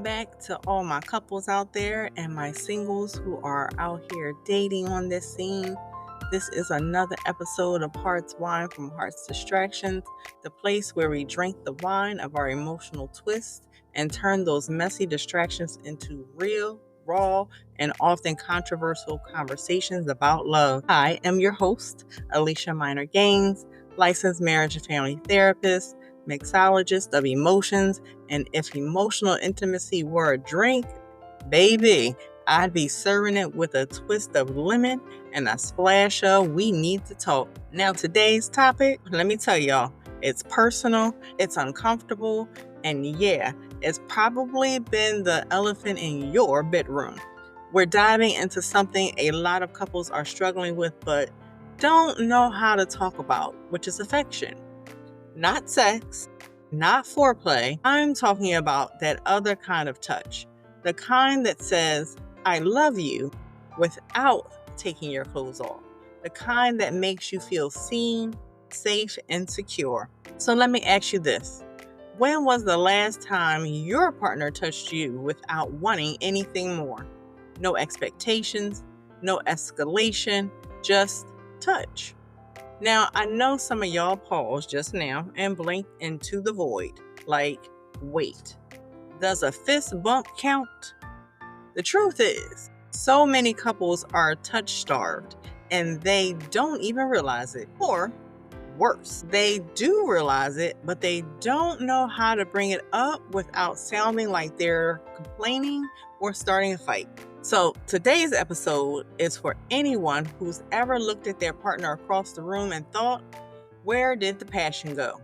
Welcome back to all my couples out there and my singles who are out here dating on this scene. This is another episode of Heart's Wine from Heart's Distractions, the place where we drink the wine of our emotional twist and turn those messy distractions into real, raw, and often controversial conversations about love. I am your host, Alicia Minor Gaines, licensed marriage and family therapist, mixologist of emotions, and if emotional intimacy were a drink, baby, I'd be serving it with a twist of lemon and a splash of we need to talk. Now, today's topic, let me tell y'all, it's personal, it's uncomfortable, and yeah, it's probably been the elephant in your bedroom. We're diving into something a lot of couples are struggling with but don't know how to talk about, which is affection. Not sex, not foreplay. I'm talking about that other kind of touch. The kind that says, I love you, without taking your clothes off. The kind that makes you feel seen, safe, and secure. So let me ask you this. When was the last time your partner touched you without wanting anything more? No expectations, no escalation, just touch. Now, I know some of y'all paused just now and blinked into the void. Like, wait, does a fist bump count? The truth is, so many couples are touch-starved and they don't even realize it. Or, worse, they do realize it, but they don't know how to bring it up without sounding like they're complaining or starting a fight. So today's episode is for anyone who's ever looked at their partner across the room and thought, where did the passion go?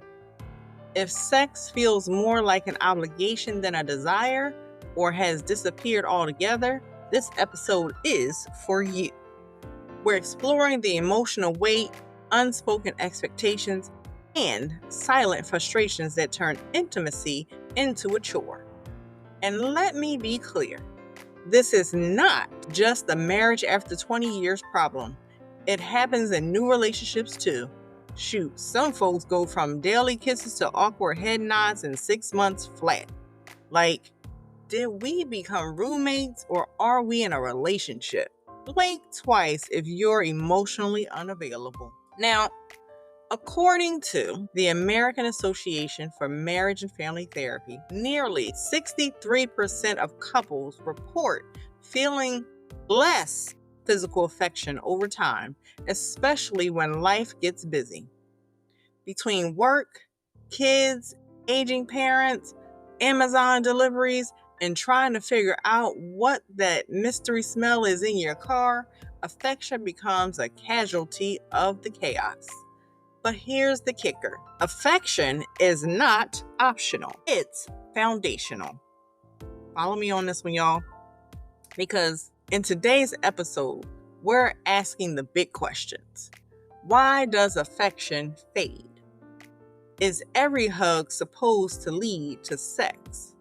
If sex feels more like an obligation than a desire or has disappeared altogether, this episode is for you. We're exploring the emotional weight, unspoken expectations, and silent frustrations that turn intimacy into a chore. And let me be clear. This is not just a marriage after 20 years problem. It happens in new relationships too. Shoot, some folks go from daily kisses to awkward head nods in 6 months flat. Like, did we become roommates or are we in a relationship? Blink twice if you're emotionally unavailable. Now, according to the American Association for Marriage and Family Therapy, nearly 63% of couples report feeling less physical affection over time, especially when life gets busy. Between work, kids, aging parents, Amazon deliveries, and trying to figure out what that mystery smell is in your car, affection becomes a casualty of the chaos. But here's the kicker. Affection is not optional. It's foundational. Follow me on this one, y'all. Because in today's episode, we're asking the big questions. Why does affection fade? Is every hug supposed to lead to sex?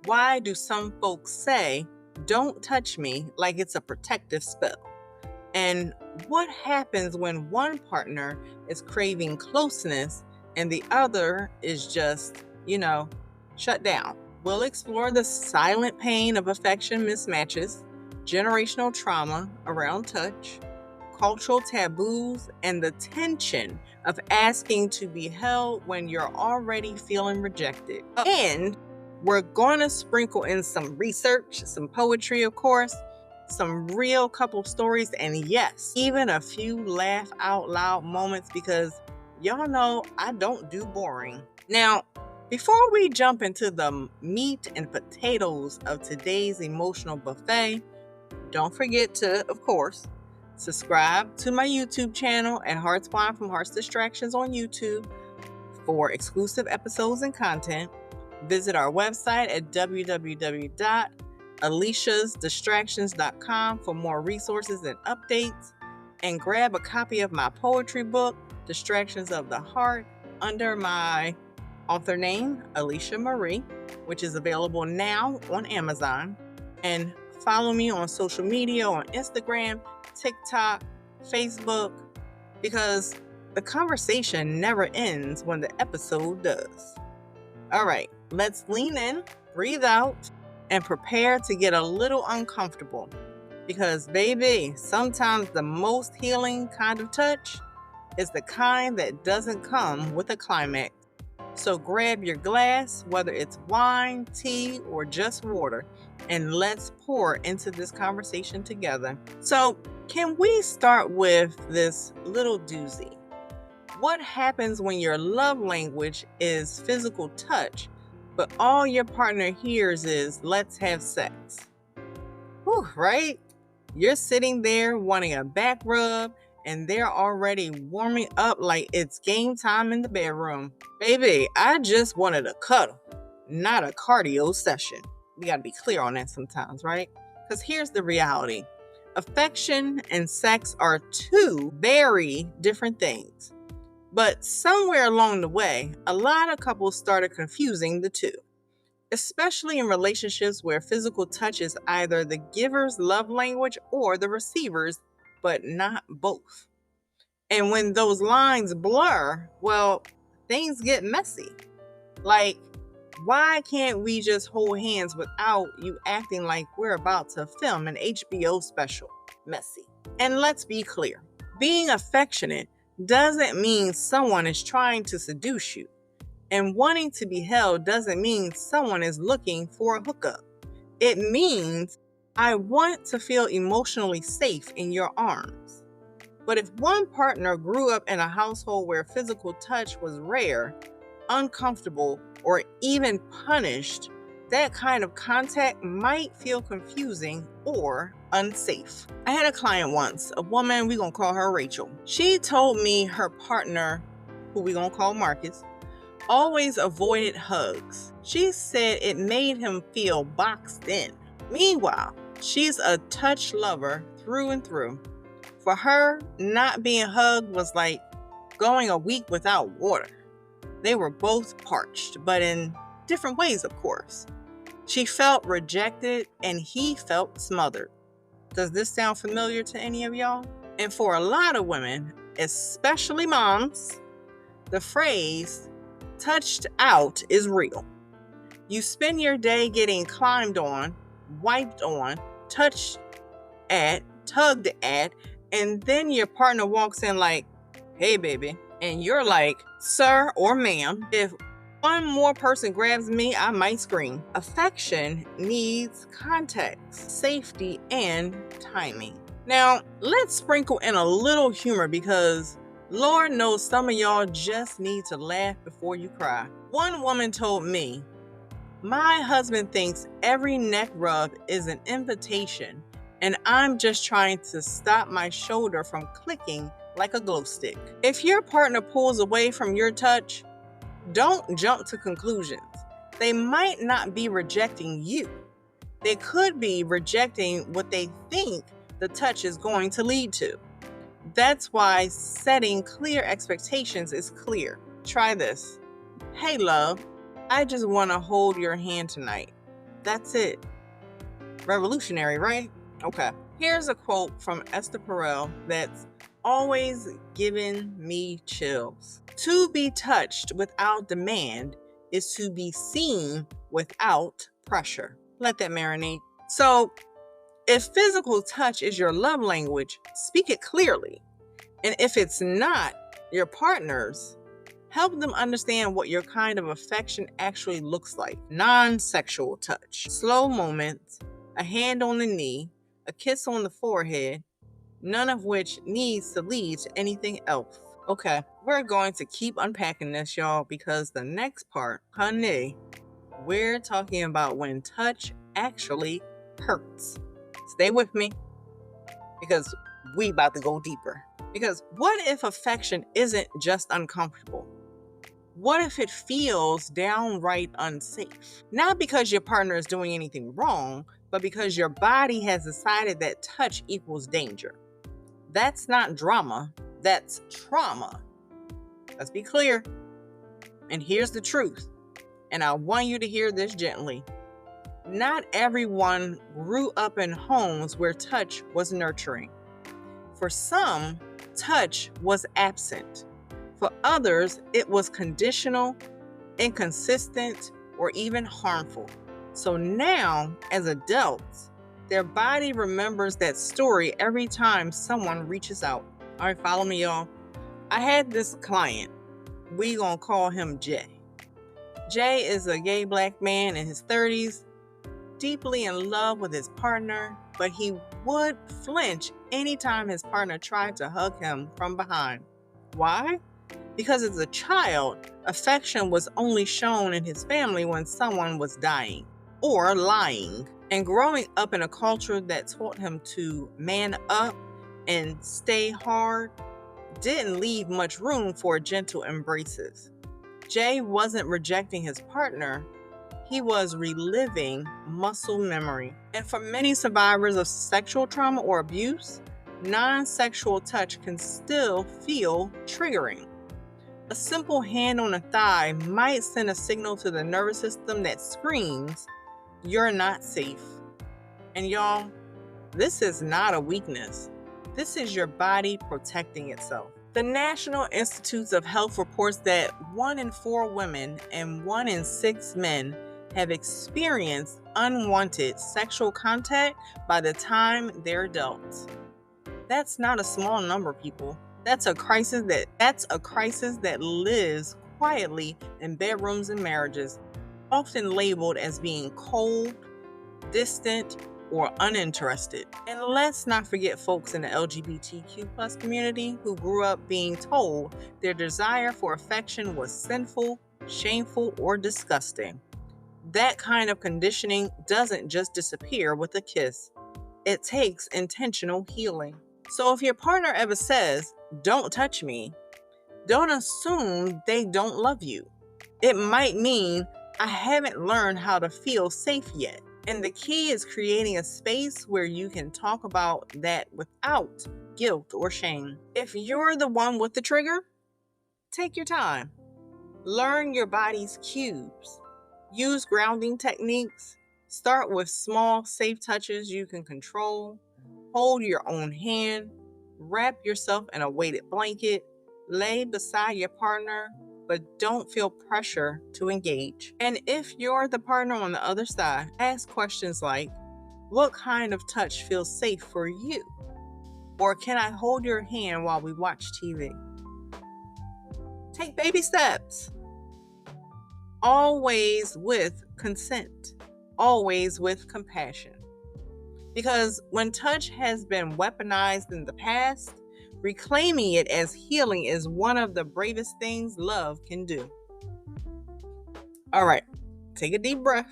Why do some folks say, don't touch me, like it's a protective spell? And what happens when one partner is craving closeness and the other is just, shut down? We'll explore the silent pain of affection mismatches, generational trauma around touch, cultural taboos, and the tension of asking to be held when you're already feeling rejected. And we're going to sprinkle in some research, some poetry, of course, some real couple stories, and yes, even a few laugh out loud moments because y'all know I don't do boring. Now, before we jump into the meat and potatoes of today's emotional buffet, don't forget to, of course, subscribe to my YouTube channel at Heart's Wine from Heart's Distractions on YouTube for exclusive episodes and content. Visit our website at www.aliciasdistractions.com for more resources and updates, and grab a copy of my poetry book, Distractions of the Heart, under my author name, Alicia Marie, which is available now on Amazon. And follow me on social media on Instagram, TikTok, Facebook, because the conversation never ends when the episode does. All right, let's lean in, breathe out, and prepare to get a little uncomfortable. Because, baby, sometimes the most healing kind of touch is the kind that doesn't come with a climax. So grab your glass, whether it's wine, tea, or just water, and let's pour into this conversation together. So, can we start with this little doozy? What happens when your love language is physical touch, but all your partner hears is, let's have sex? Whew, right? You're sitting there wanting a back rub, and they're already warming up like it's game time in the bedroom. Baby, I just wanted a cuddle, not a cardio session. We gotta be clear on that sometimes, right? Because here's the reality. Affection and sex are two very different things. But somewhere along the way, a lot of couples started confusing the two, especially in relationships where physical touch is either the giver's love language or the receiver's, but not both. And when those lines blur, well, things get messy. Like, why can't we just hold hands without you acting like we're about to film an HBO special? Messy. And let's be clear, being affectionate doesn't mean someone is trying to seduce you. And wanting to be held doesn't mean someone is looking for a hookup. It means I want to feel emotionally safe in your arms. But if one partner grew up in a household where physical touch was rare, uncomfortable, or even punished, that kind of contact might feel confusing or unsafe. I had a client once, a woman, we're going to call her Rachel. She told me her partner, who we're going to call Marcus, always avoided hugs. She said it made him feel boxed in. Meanwhile, she's a touch lover through and through. For her, not being hugged was like going a week without water. They were both parched, but in different ways, of course. She felt rejected and he felt smothered. Does this sound familiar to any of y'all? And for a lot of women, especially moms, the phrase touched out is real. You spend your day getting climbed on, wiped on, touched at, tugged at, and then your partner walks in like, hey baby, and you're like, sir or ma'am, if one more person grabs me, I might scream. Affection needs context, safety, and timing. Now, let's sprinkle in a little humor because Lord knows some of y'all just need to laugh before you cry. One woman told me, my husband thinks every neck rub is an invitation, and I'm just trying to stop my shoulder from clicking like a glow stick. If your partner pulls away from your touch, don't jump to conclusions. They might not be rejecting you. They could be rejecting what they think the touch is going to lead to. That's why setting clear expectations is clear. Try this. Hey, love, I just want to hold your hand tonight. That's it. Revolutionary, right? Okay. Here's a quote from Esther Perel that's always given me chills. To be touched without demand is to be seen without pressure. Let that marinate. So, if physical touch is your love language, speak it clearly. And if it's not your partner's, help them understand what your kind of affection actually looks like. Non-sexual touch, slow moments, a hand on the knee, a kiss on the forehead, none of which needs to lead to anything else. Okay, we're going to keep unpacking this, y'all, because the next part, honey, we're talking about when touch actually hurts. Stay with me, because we about to go deeper. Because what if affection isn't just uncomfortable? What if it feels downright unsafe? Not because your partner is doing anything wrong, but because your body has decided that touch equals danger. That's not drama, that's trauma. Let's be clear. And here's the truth, and I want you to hear this gently. Not everyone grew up in homes where touch was nurturing. For some, touch was absent. For others, it was conditional, inconsistent, or even harmful. So now, as adults, their body remembers that story every time someone reaches out. All right, follow me, y'all. I had this client. We gonna call him Jay. Jay is a gay black man in his 30s, deeply in love with his partner, but he would flinch anytime his partner tried to hug him from behind. Why? Because as a child, affection was only shown in his family when someone was dying or lying. And growing up in a culture that taught him to man up and stay hard didn't leave much room for gentle embraces. Jay wasn't rejecting his partner, he was reliving muscle memory. And for many survivors of sexual trauma or abuse, non-sexual touch can still feel triggering. A simple hand on a thigh might send a signal to the nervous system that screams, "You're not safe." And y'all, this is not a weakness. This is your body protecting itself. The National Institutes of Health reports that 1 in 4 women and 1 in 6 men have experienced unwanted sexual contact by the time they're adults. That's not a small number, people. That's a crisis that lives quietly in bedrooms and marriages, often labeled as being cold, distant, or uninterested. And let's not forget folks in the LGBTQ+ community who grew up being told their desire for affection was sinful, shameful, or disgusting. That kind of conditioning doesn't just disappear with a kiss. It takes intentional healing. So if your partner ever says, "Don't touch me," don't assume they don't love you. It might mean, "I haven't learned how to feel safe yet." And the key is creating a space where you can talk about that without guilt or shame. If you're the one with the trigger, take your time. Learn your body's cues. Use grounding techniques. Start with small, safe touches you can control. Hold your own hand. Wrap yourself in a weighted blanket. Lay beside your partner, but don't feel pressure to engage. And if you're the partner on the other side, ask questions like, "What kind of touch feels safe for you?" Or, "Can I hold your hand while we watch TV?" Take baby steps. Always with consent. Always with compassion. Because when touch has been weaponized in the past, reclaiming it as healing is one of the bravest things love can do. All right, take a deep breath.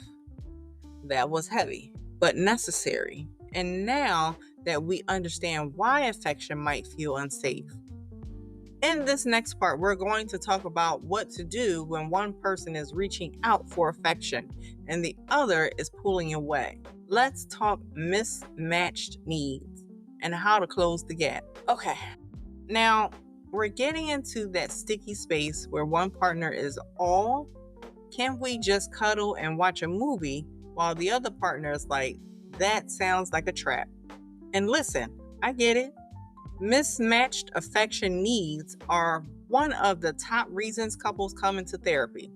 That was heavy, but necessary. And now that we understand why affection might feel unsafe, in this next part, we're going to talk about what to do when one person is reaching out for affection and the other is pulling away. Let's talk mismatched needs and how to close the gap. Okay, now we're getting into that sticky space where one partner is all, "Can we just cuddle and watch a movie?" while the other partner is like, "That sounds like a trap." And listen, I get it. Mismatched affection needs are one of the top reasons couples come into therapy.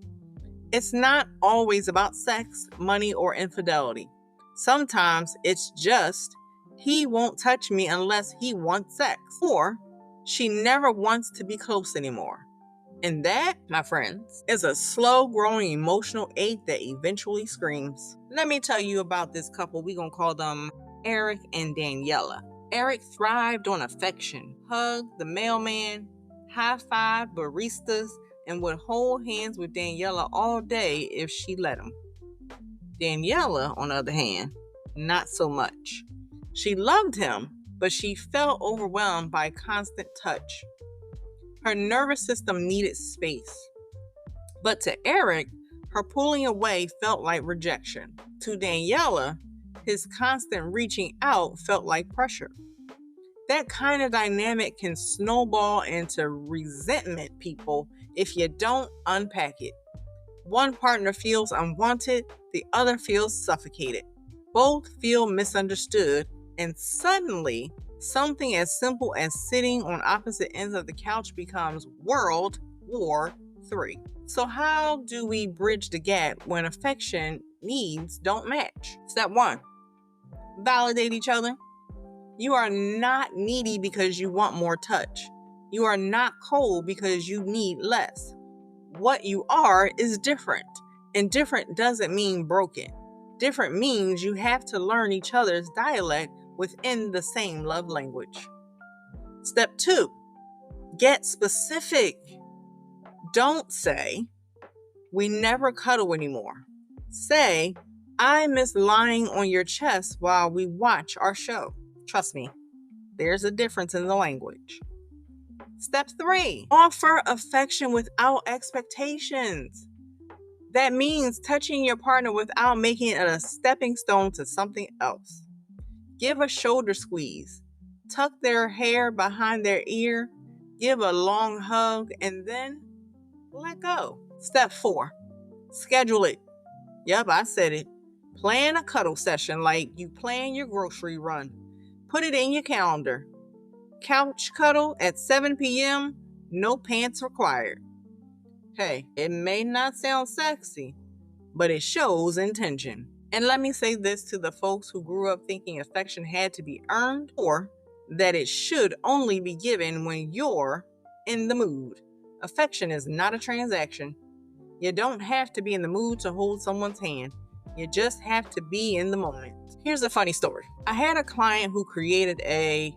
It's not always about sex, money, or infidelity. Sometimes it's just, "He won't touch me unless he wants sex," or "She never wants to be close anymore." And that, my friends, is a slow-growing emotional ache that eventually screams. Let me tell you about this couple. We're going to call them Eric and Daniela. Eric thrived on affection, hugged the mailman, high-fived baristas, and would hold hands with Daniela all day if she let him. Daniela, on the other hand, not so much. She loved him, but she felt overwhelmed by constant touch. Her nervous system needed space. But to Eric, her pulling away felt like rejection. To Daniela, his constant reaching out felt like pressure. That kind of dynamic can snowball into resentment, people, if you don't unpack it. One partner feels unwanted, the other feels suffocated. Both feel misunderstood, and suddenly, something as simple as sitting on opposite ends of the couch becomes World War III. So how do we bridge the gap when affection needs don't match. Step 1, validate each other. You are not needy because you want more touch. You are not cold because you need less. What you are is different, and different doesn't mean broken. Different means you have to learn each other's dialect within the same love language. Step 2, get specific. Don't say, we never cuddle anymore. Say, I miss lying on your chest while we watch our show. Trust me, there's a difference in the language. Step 3, offer affection without expectations. That means touching your partner without making it a stepping stone to something else. Give a shoulder squeeze, tuck their hair behind their ear, give a long hug, and then let go. Step 4, schedule it. Yep, I said it. Plan a cuddle session like you plan your grocery run. Put it in your calendar. Couch cuddle at 7 p.m., no pants required. Hey, it may not sound sexy, but it shows intention. And let me say this to the folks who grew up thinking affection had to be earned or that it should only be given when you're in the mood. Affection is not a transaction. You don't have to be in the mood to hold someone's hand. You just have to be in the moment. Here's a funny story. I had a client who created a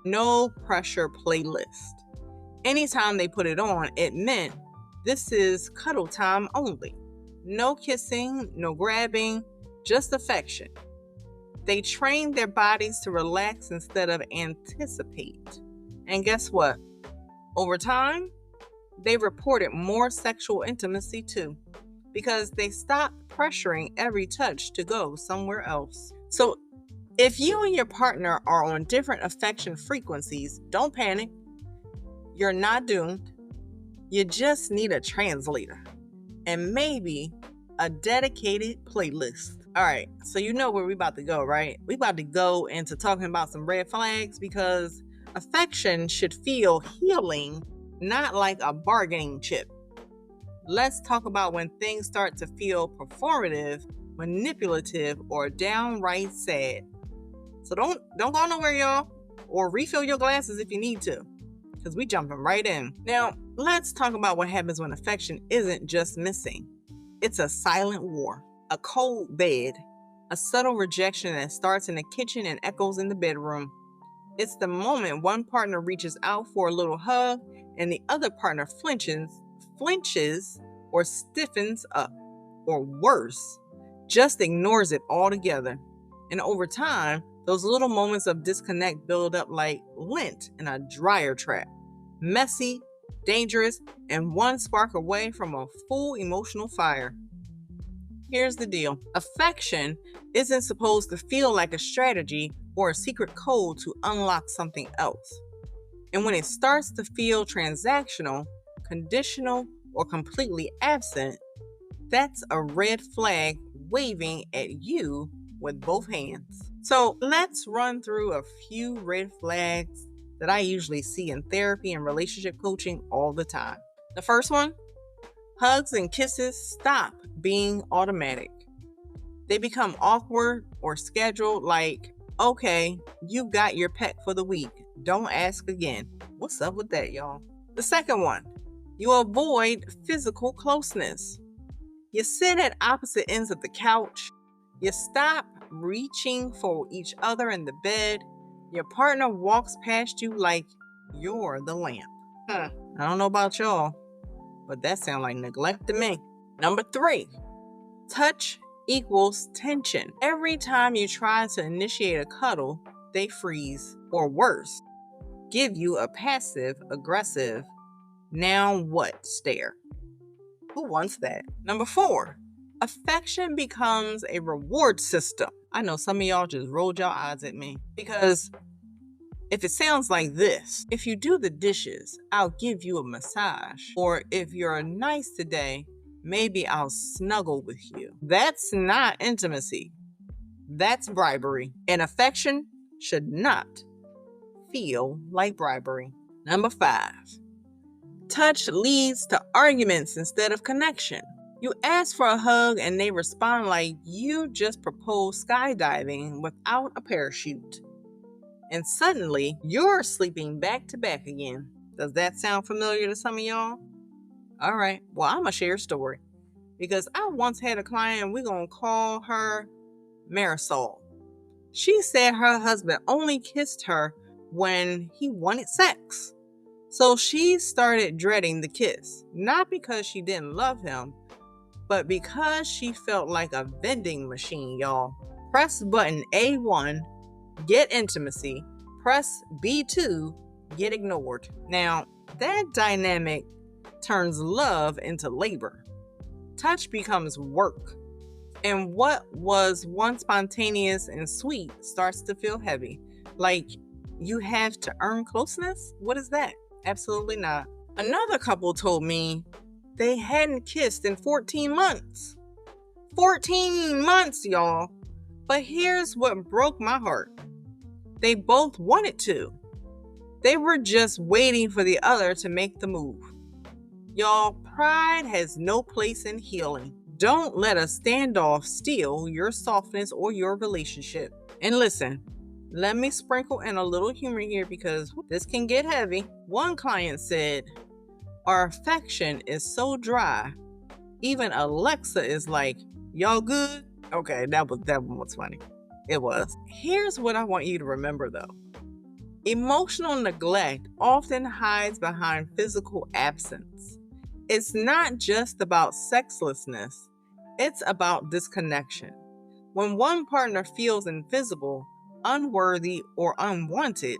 no pressure playlist. Anytime they put it on, it meant this is cuddle time only. No kissing, no grabbing, just affection. They trained their bodies to relax instead of anticipate. And guess what? Over time, they reported more sexual intimacy too, because they stopped pressuring every touch to go somewhere else. So if you and your partner are on different affection frequencies, don't panic. You're not doomed. You just need a translator and maybe a dedicated playlist. All right, so you know where we about to go, right? We about to go into talking about some red flags because affection should feel healing, not like a bargaining chip. Let's talk about when things start to feel performative, manipulative, or downright sad. So don't go nowhere, y'all, or refill your glasses if you need to, because we jumping right in. Now, let's talk about what happens when affection isn't just missing. It's a silent war, a cold bed, a subtle rejection that starts in the kitchen and echoes in the bedroom. It's the moment one partner reaches out for a little hug and the other partner flinches or stiffens up, or worse, just ignores it altogether. And over time, those little moments of disconnect build up like lint in a dryer trap. Messy, dangerous, and one spark away from a full emotional fire. Here's the deal. Affection isn't supposed to feel like a strategy or a secret code to unlock something else. And when it starts to feel transactional, conditional, or completely absent, that's a red flag waving at you with both hands. So let's run through a few red flags that I usually see in therapy and relationship coaching all the time. The first one, hugs and kisses stop being automatic. They become awkward or scheduled like, okay, you got your pet for the week. Don't ask again. What's up with that, y'all? The second one, you avoid physical closeness. You sit at opposite ends of the couch. You stop reaching for each other in the bed. Your partner walks past you like you're the lamp. I don't know about y'all, but that sounds like neglect to me. Number 3, touch equals tension. Every time you try to initiate a cuddle, they freeze, or worse, give you a passive aggressive now what stare. Who wants that? Number 4, affection becomes a reward system. I know some of y'all just rolled your eyes at me because if it sounds like this, if you do the dishes, I'll give you a massage. Or if you're nice today, maybe I'll snuggle with you. That's not intimacy. That's bribery. And affection should not feel like bribery. Number 5, touch leads to arguments instead of connection. You ask for a hug and they respond like you just proposed skydiving without a parachute. And suddenly, you're sleeping back to back again. Does that sound familiar to some of y'all? All right, well, I'm going to share a story because I once had a client, we're going to call her Marisol. She said her husband only kissed her when he wanted sex. So she started dreading the kiss, not because she didn't love him, but because she felt like a vending machine, y'all. Press button A1, get intimacy. Press B2, get ignored. Now, that dynamic turns love into labor. Touch becomes work. And what was once spontaneous and sweet starts to feel heavy. Like you have to earn closeness? What is that? Absolutely not. Another couple told me they hadn't kissed in 14 months. 14 months, y'all. But here's what broke my heart. They both wanted to. They were just waiting for the other to make the move. Y'all, pride has no place in healing. Don't let a standoff steal your softness or your relationship. And listen, let me sprinkle in a little humor here because this can get heavy. One client said, our affection is so dry, even Alexa is like, y'all good? Okay, that one was funny. It was. Here's what I want you to remember though. Emotional neglect often hides behind physical absence. It's not just about sexlessness, it's about disconnection. When one partner feels invisible, unworthy, or unwanted,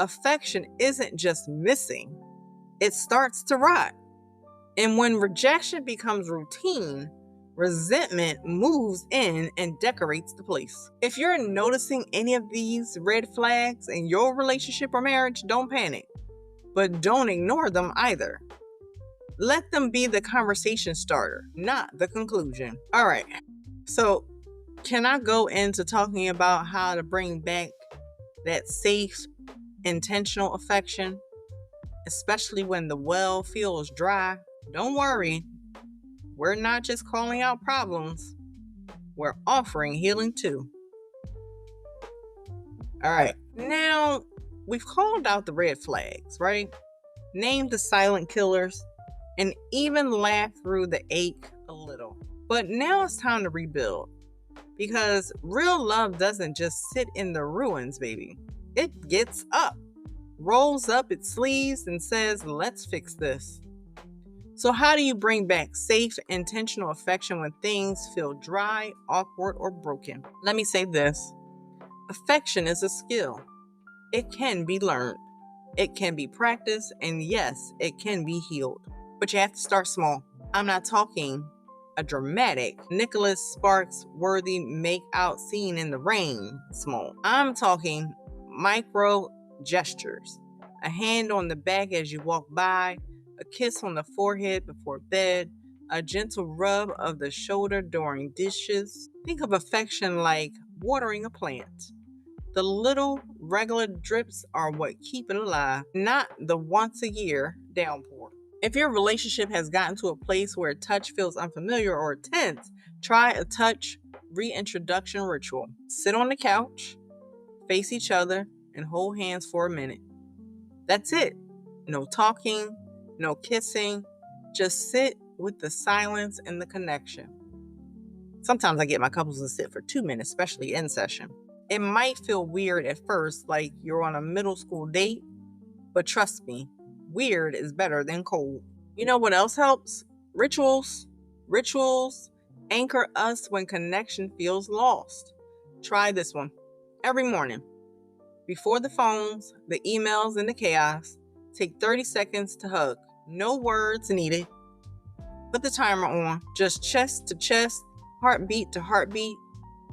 affection isn't just missing, it starts to rot. And when rejection becomes routine, resentment moves in and decorates the place. If you're noticing any of these red flags in your relationship or marriage, don't panic, but don't ignore them either. Let them be the conversation starter, not the conclusion. All right, so can I go into talking about how to bring back that safe, intentional affection, especially when the well feels dry? Don't worry. We're not just calling out problems. We're offering healing too. All right. Now, we've called out the red flags, right? Named the silent killers and even laughed through the ache a little. But now it's time to rebuild because real love doesn't just sit in the ruins, baby. It gets up, rolls up its sleeves and says, let's fix this. So how do you bring back safe, intentional affection when things feel dry, awkward, or broken? Let me say this. Affection is a skill. It can be learned. It can be practiced, and yes, it can be healed. But you have to start small. I'm not talking a dramatic Nicholas Sparks worthy make-out scene in the rain small. I'm talking micro gestures. A hand on the back as you walk by, a kiss on the forehead before bed, a gentle rub of the shoulder during dishes. Think of affection like watering a plant. The little regular drips are what keep it alive, not the once a year downpour. If your relationship has gotten to a place where touch feels unfamiliar or tense, try a touch reintroduction ritual. Sit on the couch, face each other, and hold hands for a minute. That's it. No talking, no kissing. Just sit with the silence and the connection. Sometimes I get my couples to sit for 2 minutes, especially in session. It might feel weird at first, like you're on a middle school date, but trust me, weird is better than cold. You know what else helps? Rituals. Rituals anchor us when connection feels lost. Try this one. Every morning, before the phones, the emails, and the chaos, take 30 seconds to hug. No words needed. Put the timer on. Just chest to chest, heartbeat to heartbeat.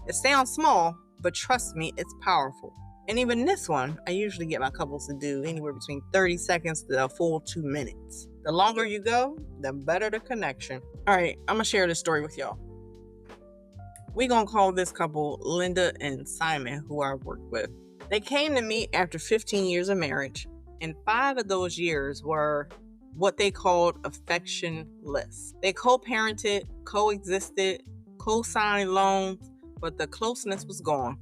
It sounds small, but trust me, it's powerful. And even this one, I usually get my couples to do anywhere between 30 seconds to a full 2 minutes. The longer you go, the better the connection. All right, I'm going to share this story with y'all. We're going to call this couple Linda and Simon, who I work with. They came to me after 15 years of marriage, and 5 of those years were what they called affectionless. They co-parented, coexisted, co-signed loans, but the closeness was gone.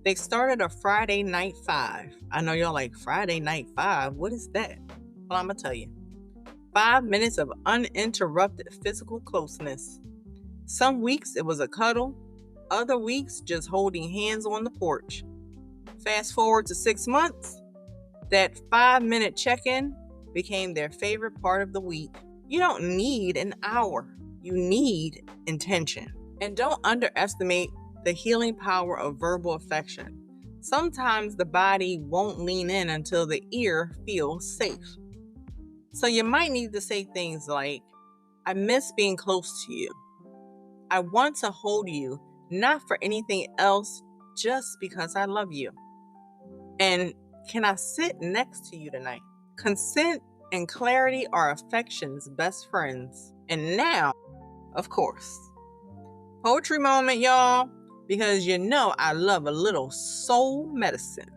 They started a Friday night five. I know y'all like Friday night five. What is that? Well, I'm going to tell you. 5 minutes of uninterrupted physical closeness. Some weeks it was a cuddle, other weeks just holding hands on the porch. Fast forward to 6 months, that 5-minute check-in became their favorite part of the week. You don't need an hour. You need intention. And don't underestimate the healing power of verbal affection. Sometimes the body won't lean in until the ear feels safe. So you might need to say things like, I miss being close to you. I want to hold you, not for anything else, just because I love you. And can I sit next to you tonight? Consent and clarity are affection's best friends. And now, of course, poetry moment, y'all, because you know I love a little soul medicine.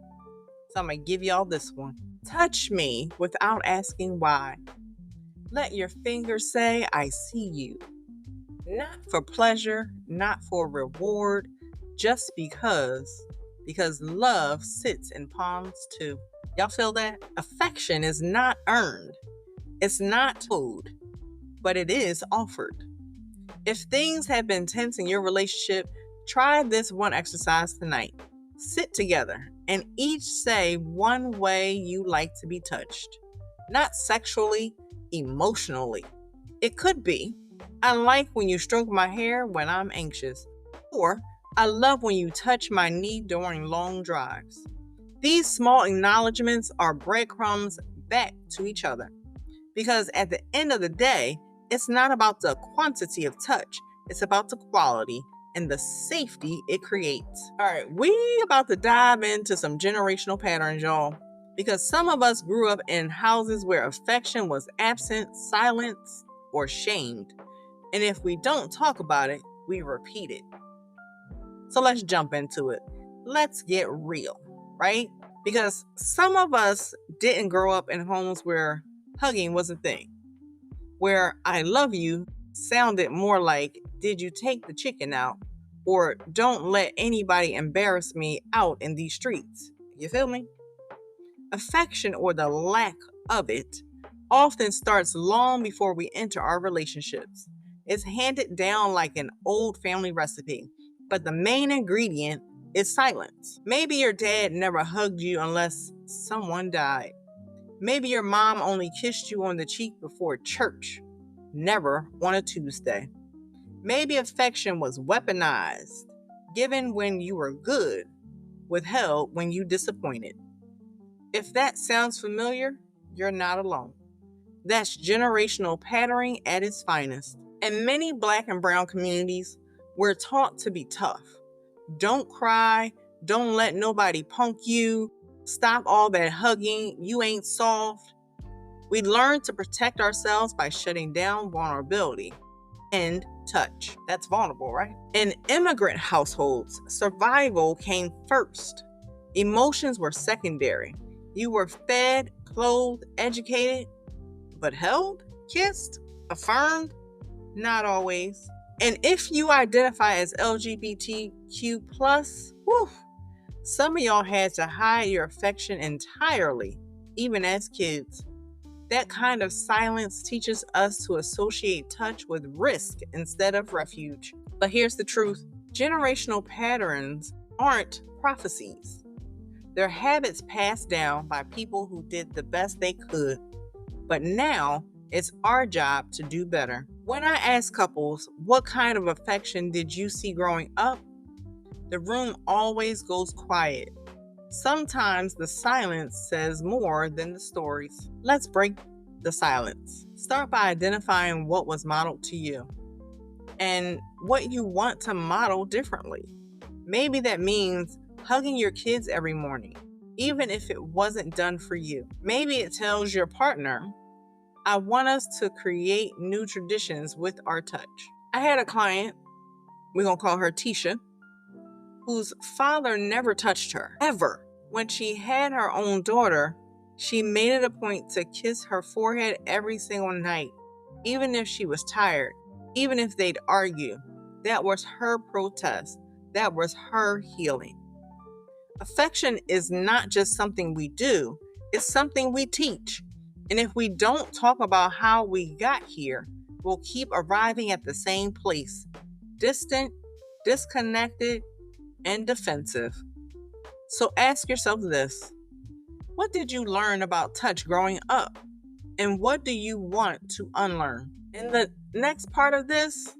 So I'm going to give y'all this one. Touch me without asking why. Let your fingers say, I see you. Not for pleasure, not for reward, just because love sits in palms too. Y'all feel that? Affection is not earned. It's not owed, but it is offered. If things have been tense in your relationship, try this one exercise tonight. Sit together and each say one way you like to be touched. Not sexually, emotionally. It could be, I like when you stroke my hair when I'm anxious. Or, I love when you touch my knee during long drives. These small acknowledgments are breadcrumbs back to each other. Because at the end of the day, it's not about the quantity of touch, it's about the quality and the safety it creates. All right, we about to dive into some generational patterns, y'all. Because some of us grew up in houses where affection was absent, silenced, or shamed. And if we don't talk about it, we repeat it. So let's jump into it. Let's get real, right? Because some of us didn't grow up in homes where hugging was a thing, where I love you sounded more like, did you take the chicken out? Or don't let anybody embarrass me out in these streets. You feel me? Affection, or the lack of it, often starts long before we enter our relationships. It's handed down like an old family recipe, but the main ingredient is silence. Maybe your dad never hugged you unless someone died. Maybe your mom only kissed you on the cheek before church, never on a Tuesday. Maybe affection was weaponized, given when you were good, withheld when you disappointed. If that sounds familiar, you're not alone. That's generational patterning at its finest. In many Black and brown communities, we're taught to be tough. Don't cry. Don't let nobody punk you. Stop all that hugging. You ain't soft. We learn to protect ourselves by shutting down vulnerability and touch. That's vulnerable, right? In immigrant households, survival came first. Emotions were secondary. You were fed, clothed, educated, but held, kissed, affirmed? Not always. And if you identify as LGBTQ+, some of y'all had to hide your affection entirely, even as kids. That kind of silence teaches us to associate touch with risk instead of refuge. But here's the truth. Generational patterns aren't prophecies. They're habits passed down by people who did the best they could. But now, it's our job to do better. When I ask couples, what kind of affection did you see growing up? The room always goes quiet. Sometimes the silence says more than the stories. Let's break the silence. Start by identifying what was modeled to you and what you want to model differently. Maybe that means hugging your kids every morning, even if it wasn't done for you. Maybe it tells your partner, I want us to create new traditions with our touch. I had a client, we're going to call her Tisha, whose father never touched her, ever. When she had her own daughter, She made it a point to kiss her forehead every single night, even if she was tired, even if they'd argue. That was her protest. That was her healing. Affection is not just something we do, it's something we teach. And if we don't talk about how we got here, we'll keep arriving at the same place, distant, disconnected, and defensive. So ask yourself this: what did you learn about touch growing up? And what do you want to unlearn? In the next part of this,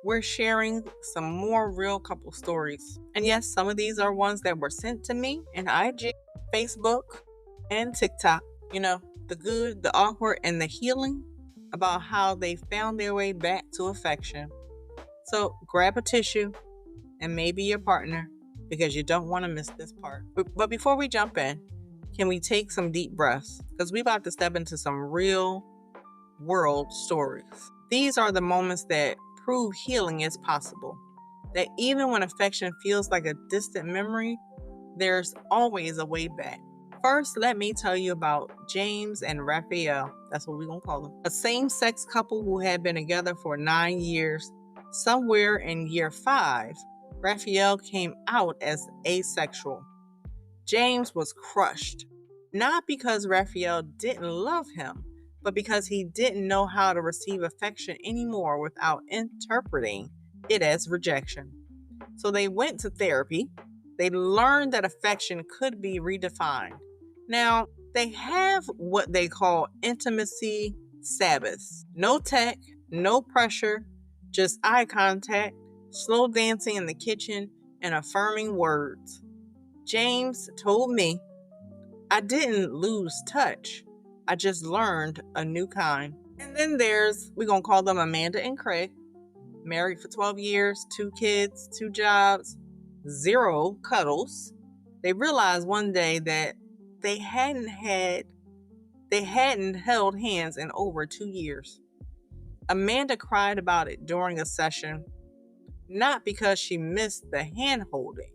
we're sharing some more real couple stories. And yes, some of these are ones that were sent to me in IG, Facebook, and TikTok. You know, the good, the awkward, and the healing about how they found their way back to affection. So grab a tissue and maybe your partner because you don't want to miss this part. But before we jump in, can we take some deep breaths? Because we're about to step into some real world stories. These are the moments that prove healing is possible. That even when affection feels like a distant memory, there's always a way back. First, let me tell you about James and Raphael. That's what we're going to call them. A same-sex couple who had been together for 9 years. Somewhere in year 5, Raphael came out as asexual. James was crushed, not because Raphael didn't love him, but because he didn't know how to receive affection anymore without interpreting it as rejection. So they went to therapy. They learned that affection could be redefined. Now, they have what they call intimacy Sabbaths. No tech, no pressure, just eye contact, slow dancing in the kitchen, and affirming words. James told me, I didn't lose touch. I just learned a new kind. And then we're going to call them Amanda and Craig, married for 12 years, 2 kids, 2 jobs, 0 cuddles. They realized one day that they hadn't held hands in over 2 years. Amanda cried about it during a session, not because she missed the hand holding,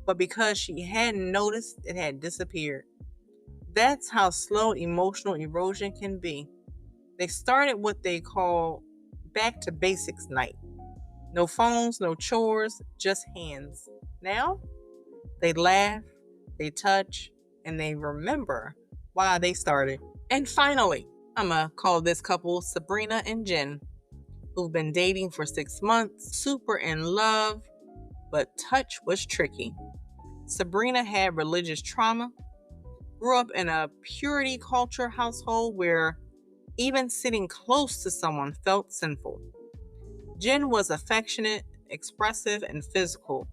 but because she hadn't noticed it had disappeared. That's how slow emotional erosion can be. They started what they call back to basics night. No phones, no chores, just hands. Now, they laugh, they touch, and they remember why they started. And finally, I'm going to call this couple Sabrina and Jen, who've been dating for 6 months, super in love, but touch was tricky. Sabrina had religious trauma, grew up in a purity culture household where even sitting close to someone felt sinful. Jen was affectionate, expressive, and physical.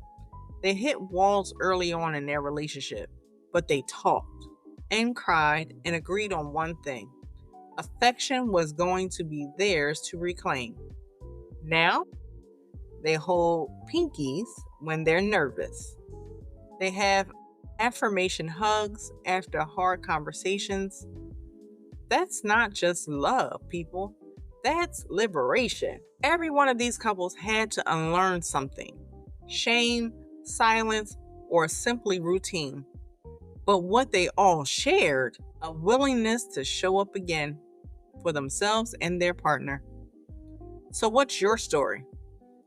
They hit walls early on in their relationship, but they talked and cried and agreed on one thing: affection was going to be theirs to reclaim. Now, they hold pinkies when they're nervous. They have affirmation hugs after hard conversations. That's not just love, people. That's liberation. Every one of these couples had to unlearn something: shame, silence, or simply routine. But what they all shared, a willingness to show up again for themselves and their partner. So what's your story?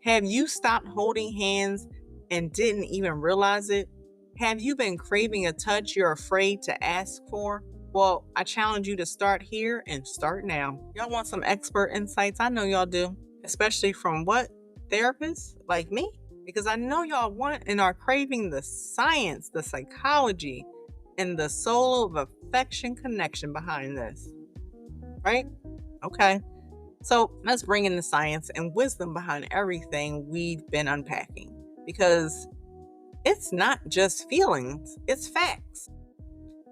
Have you stopped holding hands and didn't even realize it? Have you been craving a touch you're afraid to ask for? Well, I challenge you to start here and start now. Y'all want some expert insights? I know y'all do, especially from what? Therapists like me? Because I know y'all want and are craving the science, the psychology, and the soul of affection connection behind this. Right? Okay. So let's bring in the science and wisdom behind everything we've been unpacking. Because it's not just feelings, it's facts.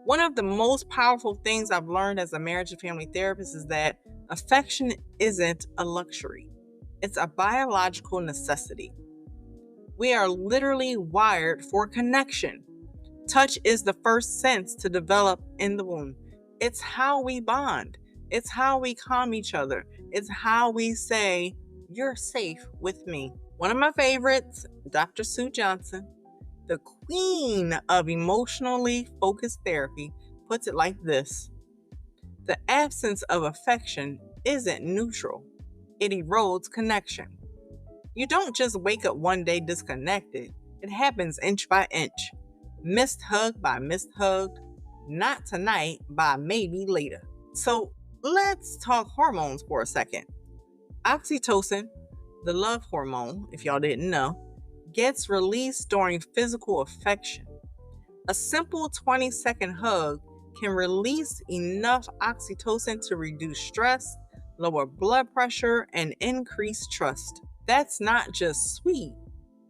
One of the most powerful things I've learned as a marriage and family therapist is that affection isn't a luxury. It's a biological necessity. We are literally wired for connection. Touch is the first sense to develop in the womb. It's how we bond. It's how we calm each other. It's how we say, you're safe with me. One of my favorites, Dr. Sue Johnson, the queen of emotionally focused therapy, puts it like this: the absence of affection isn't neutral, it erodes connection. You don't just wake up one day disconnected, it happens inch by inch. Missed hug by missed hug, not tonight by maybe later. So let's talk hormones for a second. Oxytocin, the love hormone, if y'all didn't know, gets released during physical affection. A simple 20-second hug can release enough oxytocin to reduce stress, lower blood pressure, and increase trust. That's not just sweet,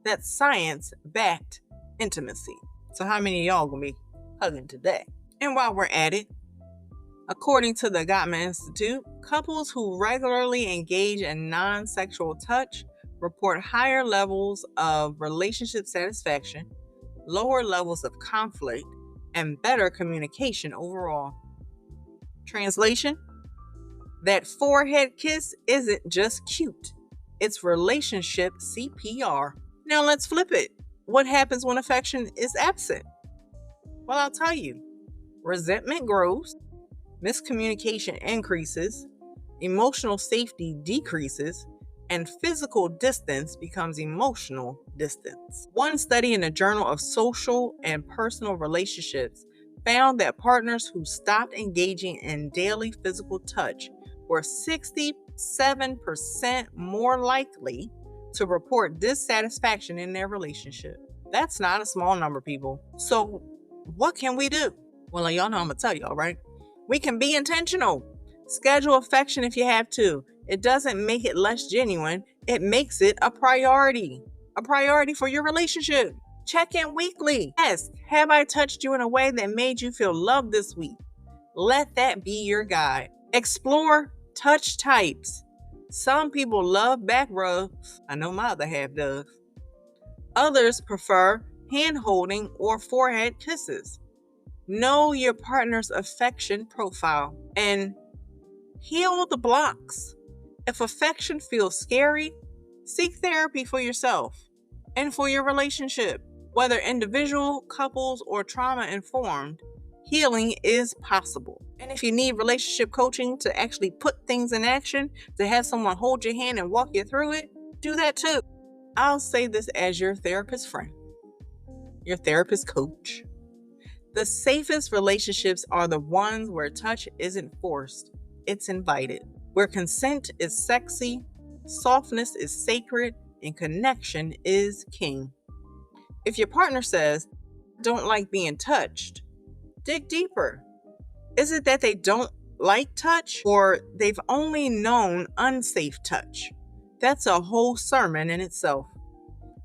that's science-backed intimacy. So how many of y'all gonna be hugging today? And while we're at it, according to the Gottman Institute, couples who regularly engage in non-sexual touch report higher levels of relationship satisfaction, lower levels of conflict, and better communication overall. Translation: that forehead kiss isn't just cute, it's relationship CPR. Now let's flip it. What happens when affection is absent? Well, I'll tell you. Resentment grows, miscommunication increases, emotional safety decreases, and physical distance becomes emotional distance. One study in the Journal of Social and Personal Relationships found that partners who stopped engaging in daily physical touch were 67% more likely to report dissatisfaction in their relationship. That's not a small number, people. So what can we do? Well, y'all know I'm going to tell y'all, right? We can be intentional. Schedule affection if you have to. It doesn't make it less genuine. It makes it a priority for your relationship. Check in weekly. Ask, have I touched you in a way that made you feel loved this week? Let that be your guide. Explore touch types. Some people love back rubs. I know my other half does. Others prefer hand holding or forehead kisses. Know your partner's affection profile and heal the blocks. If affection feels scary, seek therapy for yourself and for your relationship. Whether individual, couples, or trauma-informed, healing is possible. And if you need relationship coaching to actually put things in action, to have someone hold your hand and walk you through it, do that too. I'll say this as your therapist friend, your therapist coach. The safest relationships are the ones where touch isn't forced, it's invited. Where consent is sexy, softness is sacred, and connection is king. If your partner says, "don't like being touched," dig deeper. Is it that they don't like touch, or they've only known unsafe touch? That's a whole sermon in itself.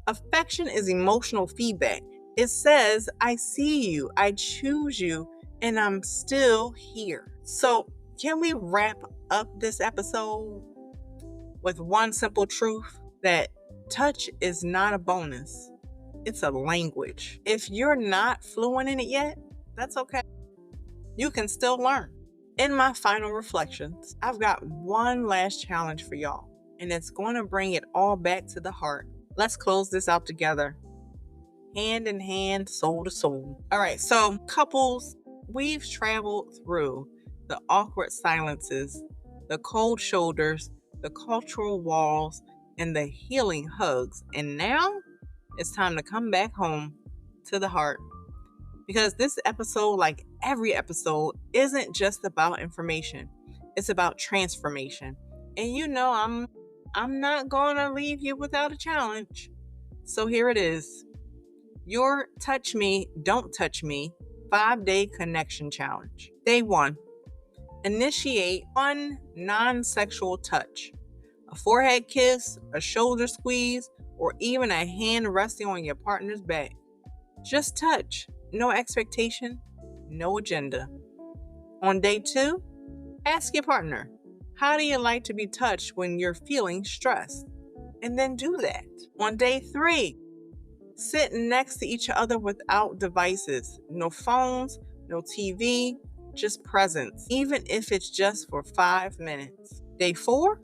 Affection is emotional feedback. It says, I see you, I choose you, and I'm still here. So, can we wrap up this episode with one simple truth? That touch is not a bonus, it's a language. If you're not fluent in it yet, that's okay. You can still learn. In my final reflections, I've got one last challenge for y'all, and it's going to bring it all back to the heart. Let's close this out together. Hand in hand, soul to soul. All right, so couples, we've traveled through the awkward silences, the cold shoulders, the cultural walls, and the healing hugs. And now it's time to come back home to the heart. Because this episode, like every episode, isn't just about information. It's about transformation. And you know, I'm not going to leave you without a challenge. So here it is. Your Touch Me, Don't Touch Me 5-day connection challenge. Day 1. Initiate one non-sexual touch. A forehead kiss, a shoulder squeeze, or even a hand resting on your partner's back. Just touch. No expectation, no agenda. On day 2, ask your partner, how do you like to be touched when you're feeling stressed? And then do that. On day 3, sit next to each other without devices. No phones, no TV, just presence, even if it's just for 5 minutes. Day 4,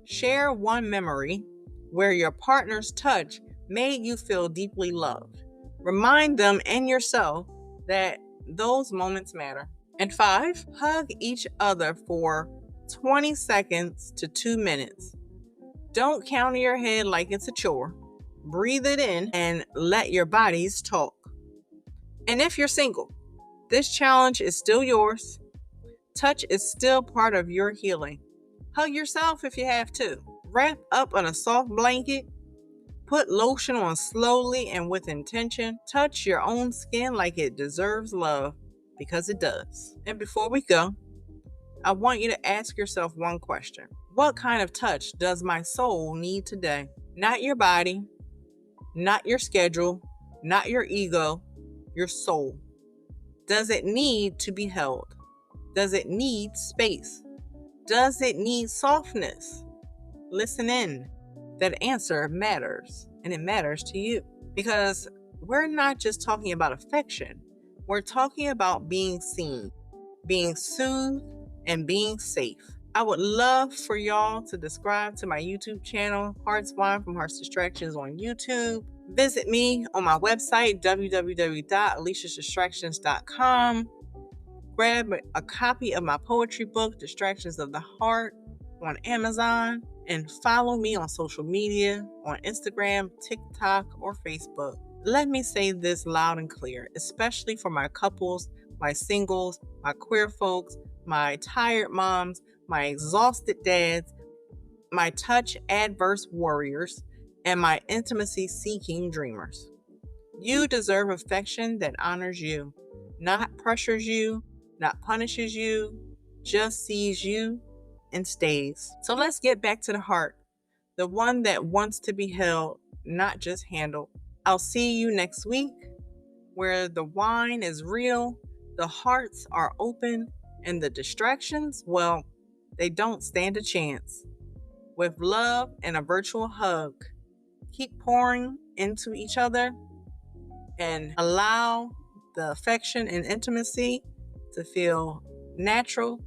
share one memory where your partner's touch made you feel deeply loved. Remind them and yourself that Those moments matter. And 5, hug each other for 20 seconds to 2 minutes. Don't count in your head like it's a chore. Breathe it in and let your bodies talk. And if you're single, this challenge is still yours. Touch is still part of your healing. Hug yourself if you have to. Wrap up in a soft blanket. Put lotion on slowly and with intention. Touch your own skin like it deserves love, because it does. And before we go, I want you to ask yourself one question. What kind of touch does my soul need today? Not your body, not your schedule, not your ego, your soul. Does it need to be held? Does it need space? Does it need softness? Listen in. That answer matters, and it matters to you, because we're not just talking about affection. We're talking about being seen, being soothed, and being safe. I would love for y'all to subscribe to my YouTube channel, Hearts Wine from Hearts Distractions on YouTube. Visit me on my website, www.aliciasdistractions.com. Grab a copy of my poetry book, Distractions of the Heart, on Amazon, and follow me on social media, on Instagram, TikTok, or Facebook. Let me say this loud and clear, especially for my couples, my singles, my queer folks, my tired moms, my exhausted dads, my touch adverse warriors, and my intimacy seeking dreamers. You deserve affection that honors you, not pressures you, not punishes you, just sees you and stays. So let's get back to the heart, the one that wants to be held, not just handled. I'll see you next week, where the wine is real, the hearts are open, and the distractions, well, they don't stand a chance. With love and a virtual hug, keep pouring into each other and allow the affection and intimacy to feel natural,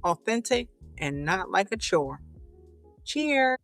authentic, and not like a chore. Cheers.